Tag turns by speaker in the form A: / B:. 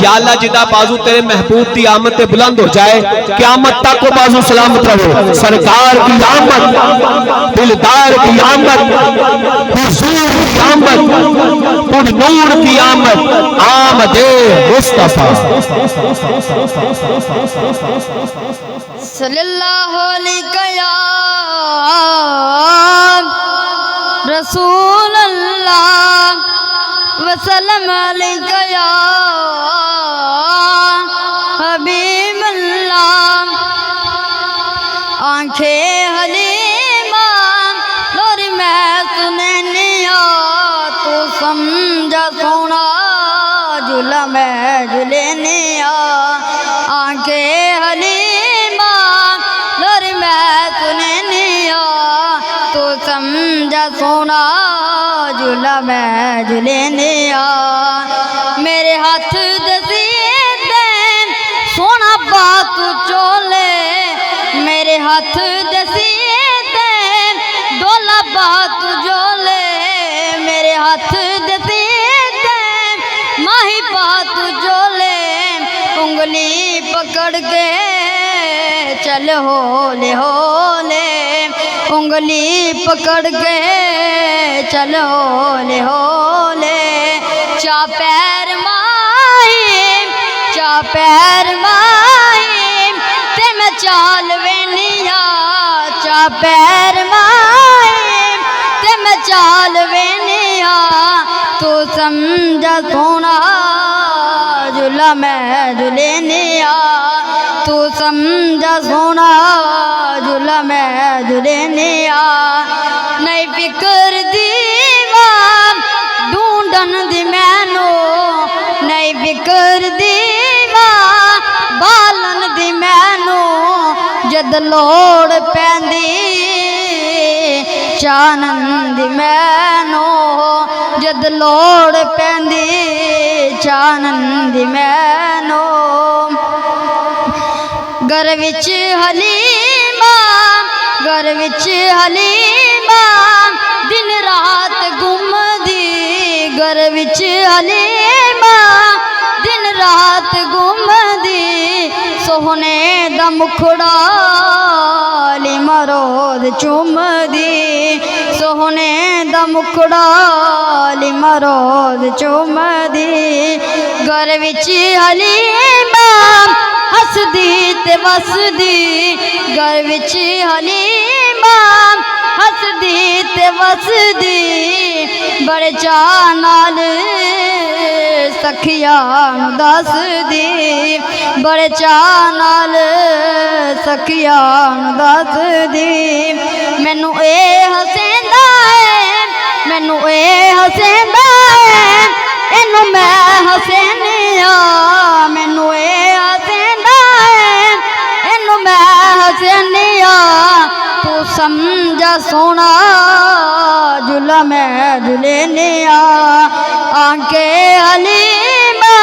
A: या अल्लाह जिदा बाजू तेरे महबूब की आमद ते बुलंद हो जाए, क़यामत तक को बाजू सलामत रहो। सरकार की आमद, दिलदार की आमद, हुजूर की आमद, पुर नूर की आमद, आमदे मुस्तफा
B: सल्लल्लाहु अलैहि या रसूल अल्लाह वसल्लम अलैका या हबीब अल्लाह। आंखें हलीमा लोर मैं सुननिया, तू समझा सोना झूला मैं झूलनिया। आंखें हलीमा लोर मैं सुननिया, तू समझा सोना झूला मैं झूलनिया। मेरे हाथ दसीते सोना बात चोले, मेरे हाथ दसीते डोला बात जोले। मेरे हाथ दसीते माही बात जोले, उंगली पकड़ के चल होले होले, उंगली पकड़ के चल होले होले। चा पैर माहिम, चा पैर माहिम ते मैं चाल वेनिया। चा पैर माहिम ते मैं चाल वेनिया, तू समझा सोना झूला मैं झूलनिया। तू समझा सोना झूला मैं झूलनिया। नहीं फिक्र दीवा ढूंढन दी मैनू, नहीं फिक्र दीवा बालन दी मैनू। जद लोड़ पैंदी चानन दी मैनू, जद लोड़ पैंदी चानन दी मैनू। घर विच हलीमा, घर विच हलीमा दिन रात घूमदी। घर विच हलीमा दिन रात घूमदी, सोहने दा मुखड़ा लीमा रोज चूमदी। सोहने दा मुखड़ा लीमा रोज चूमदी। घर विच हलीमा हसदी ते वसदी, घर विच हलीमा हसदी ते वसदी। बड़े चाऽ नाल सखिया नूं दसदी, बड़े चाऽ नाल सखिया नूं दसदी। मैनू ए हसेंदा है, मैनू ए हसेंदा है, इनू मैं हसेनिया। मैनू ए हसेंदा है, इनू मैं हसेनिया। तू समझा सोना झूला मैं झूलनिया। आंखें हलीमा